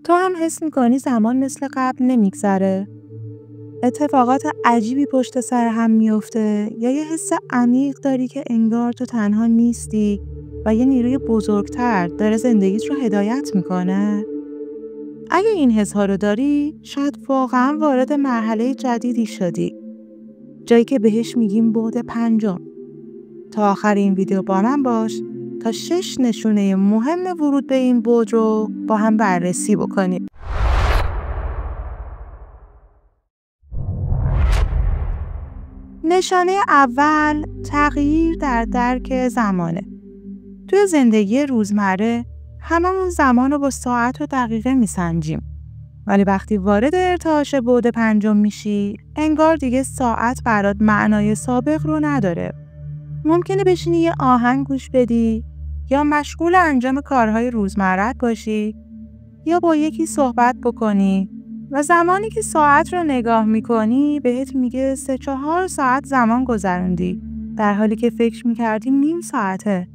تو هم حس میکنی زمان مثل قبل نمیگذره؟ اتفاقات عجیبی پشت سر هم میفته یا یه حس عمیق داری که انگار تو تنها نیستی و یه نیروی بزرگتر داره زندگیت رو هدایت میکنه؟ اگه این حس‌ها رو داری، شاید واقعا وارد مرحله جدیدی شدی، جایی که بهش میگیم بعد پنجم. تا آخر این ویدیو با من باش تا 6 نشونه مهم ورود به این بعد رو با هم بررسی بکنیم. نشانه اول، تغییر در درک زمانه. توی زندگی روزمره هممون زمان رو با ساعت و دقیقه میسنجیم، ولی وقتی وارد ارتعاش بعد پنجم میشی، انگار دیگه ساعت برات معنای سابق رو نداره. ممکنه بشینی یه آهنگ گوش بدی، یا مشغول انجام کارهای روزمرت باشی، یا با یکی صحبت بکنی و زمانی که ساعت رو نگاه میکنی بهت میگه 3-4 ساعت زمان گذروندی، در حالی که فکر میکردی نیم ساعته.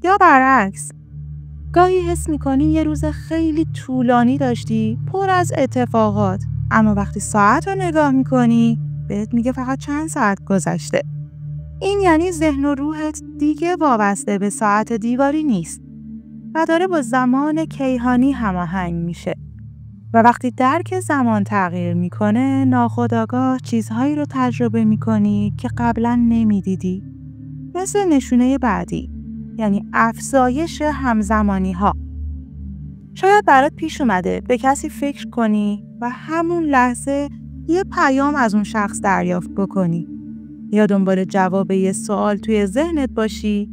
یا برعکس، گاهی حس میکنی یه روز خیلی طولانی داشتی، پر از اتفاقات، اما وقتی ساعت رو نگاه میکنی بهت میگه فقط چند ساعت گذشته. این یعنی ذهن و روحت دیگه وابسته به ساعت دیواری نیست و داره با زمان کیهانی هماهنگ میشه. و وقتی درک زمان تغییر میکنه، ناخودآگاه چیزهایی رو تجربه میکنی که قبلا نمیدیدی. مثل نشونه بعدی، یعنی افزایش همزمانی ها. شاید برات پیش اومده به کسی فکر کنی و همون لحظه یه پیام از اون شخص دریافت بکنی، یا دنبال جواب یه سوال توی ذهنت باشی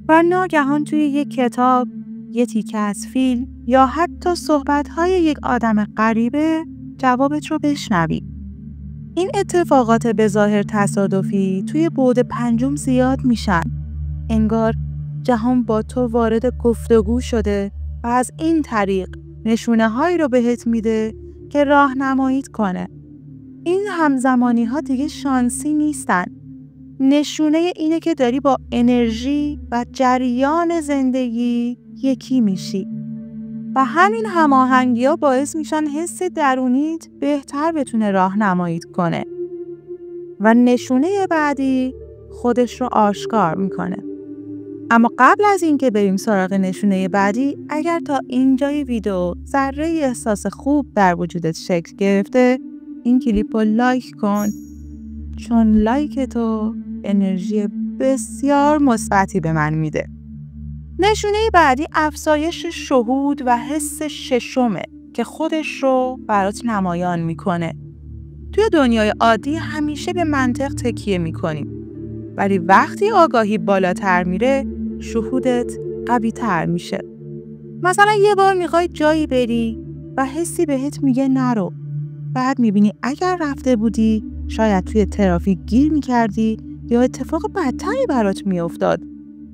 و ناگهان توی یه کتاب، یه تیکه از فیلم یا حتی صحبت‌های یک آدم غریبه جوابت رو بشنوی. این اتفاقات به ظاهر تصادفی توی بعد پنجم زیاد میشن. انگار جهان با تو وارد گفتگو شده و از این طریق نشونه‌هایی رو بهت میده که راهنماییت کنه. این همزمانی ها دیگه شانسی نیستن. نشونه اینه که داری با انرژی و جریان زندگی یکی میشی و همین هماهنگی ها باعث میشن حس درونیت بهتر بتونه راهنماییت کنه. و نشونه بعدی خودش رو آشکار میکنه. اما قبل از اینکه بریم سراغ نشونه بعدی، اگر تا اینجای ویدیو ذره احساس خوب در وجودت شکل گرفته، این کلیپ رو لایک کن، چون لایک تو انرژی بسیار مثبتی به من میده. نشونه بعدی افزایش شهود و حس ششمه که خودش رو برات نمایان میکنه. توی دنیای عادی همیشه به منطق تکیه میکنیم، ولی وقتی آگاهی بالاتر میره، شهودت قوی تر میشه. مثلا یه بار میخوای جایی بری و حسی بهت میگه نرو. بعد میبینی اگر رفته بودی شاید توی ترافیک گیر میکردی یا اتفاق بدتری برات میافتاد.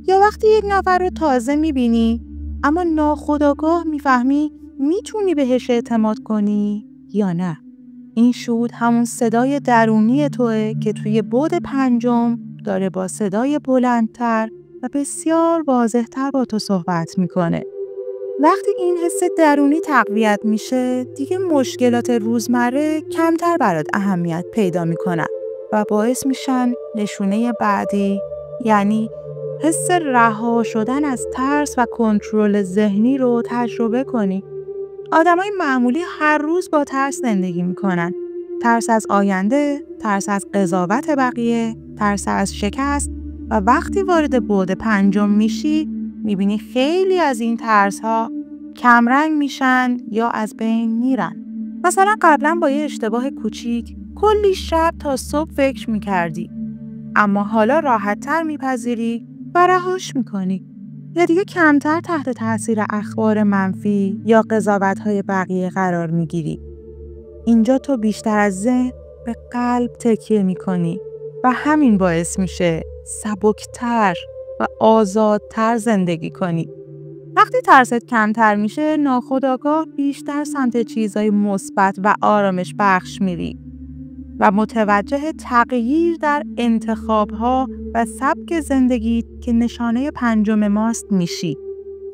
یا وقتی یک نفر رو تازه میبینی اما ناخودآگاه میفهمی میتونی بهش اعتماد کنی یا نه. این شهود همون صدای درونی توئه که توی بعد پنجم داره با صدای بلندتر و بسیار واضح‌تر با تو صحبت میکنه. وقتی این حس درونی تقویت میشه، دیگه مشکلات روزمره کمتر برات اهمیت پیدا میکنن و باعث میشن نشونه بعدی، یعنی حس رها شدن از ترس و کنترل ذهنی رو تجربه کنی. آدمای معمولی هر روز با ترس زندگی میکنن. ترس از آینده، ترس از قضاوت بقیه، ترس از شکست. و وقتی وارد بعد پنجم میشی، میبینی خیلی از این ترس‌ها کمرنگ میشن یا از بین میرن. مثلا قبلا با یه اشتباه کوچیک کلی شب تا صبح فکر میکردی، اما حالا راحت‌تر میپذیری و رهاش میکنی. یا دیگه کمتر تحت تاثیر اخبار منفی یا قضاوت‌های بقیه قرار میگیری. اینجا تو بیشتر از ذهن به قلب تکیه میکنی و همین باعث میشه سبکتر و آزادتر زندگی کنی. وقتی ترست کمتر میشه، ناخودآگاه بیشتر سمت چیزای مثبت و آرامش بخش میری و متوجه تغییر در انتخاب‌ها و سبک زندگی که نشانه پنجم ماست میشی.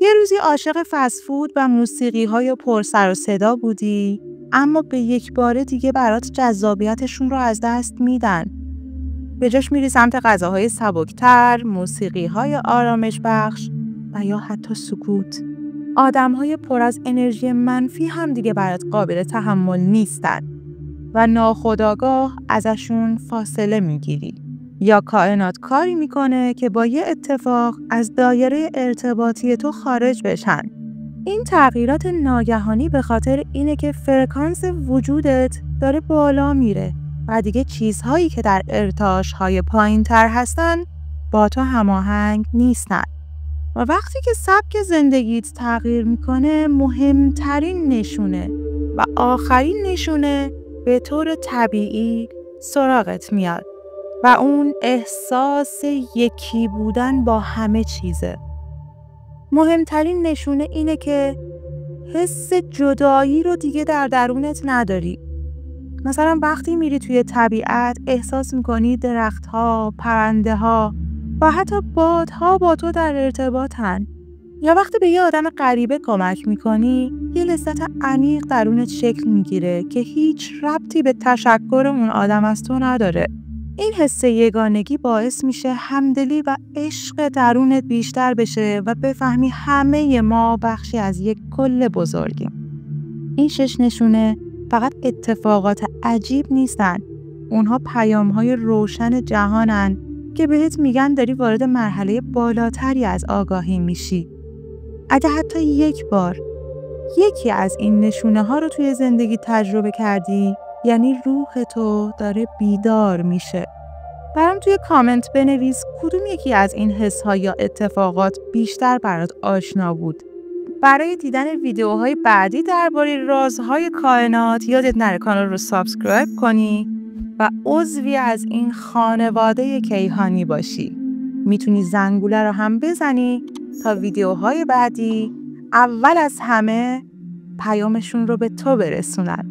یه روزی عاشق فست‌فود و موسیقی‌های پر سر و صدا بودی، اما به یک باره دیگه برات جذابیتشون رو از دست میدن. به جاش میری سمت غذاهای سبکتر، موسیقی‌های آرامش بخش و یا حتی سکوت. آدم‌های پر از انرژی منفی هم دیگه برات قابل تحمل نیستن و ناخودآگاه ازشون فاصله میگیری. یا کائنات کاری میکنه که با یه اتفاق از دایره ارتباطی تو خارج بشن. این تغییرات ناگهانی به خاطر اینه که فرکانس وجودت داره بالا میره و دیگه چیزهایی که در ارتعاش‌های پایین‌تر هستن با تو هماهنگ نیستن. و وقتی که سبک زندگیت تغییر میکنه، مهمترین نشونه و آخرین نشونه به طور طبیعی سراغت میاد و اون احساس یکی بودن با همه چیزه. مهمترین نشونه اینه که حس جدایی رو دیگه در درونت نداری. مثلا وقتی میری توی طبیعت احساس میکنی درخت‌ها، پرنده‌ها و حتی بادها با تو در ارتباطن. یا وقتی به یه آدم غریبه کمک میکنی، یه لذت عمیق درونت شکل میگیره که هیچ ربطی به تشکر اون آدم از تو نداره. این حس یگانگی باعث میشه همدلی و عشق درونت بیشتر بشه و بفهمی همه ما بخشی از یک کل بزرگیم. این 6 نشونه فقط اتفاقات عجیب نیستن. اونها پیام‌های روشن جهانن که بهت میگن داری وارد مرحله بالاتری از آگاهی میشی. اگه حتی یک بار یکی از این نشونه ها رو توی زندگی تجربه کردی، یعنی روح تو داره بیدار میشه. برام توی کامنت بنویس کدوم یکی از این حس ها یا اتفاقات بیشتر برات آشنا بود. برای دیدن ویدیوهای بعدی درباره رازهای کائنات یادت نره کانال رو سابسکرایب کنی و عضوی از این خانواده کیهانی باشی. میتونی زنگوله رو هم بزنی تا ویدیوهای بعدی اول از همه پیامشون رو به تو برسونن.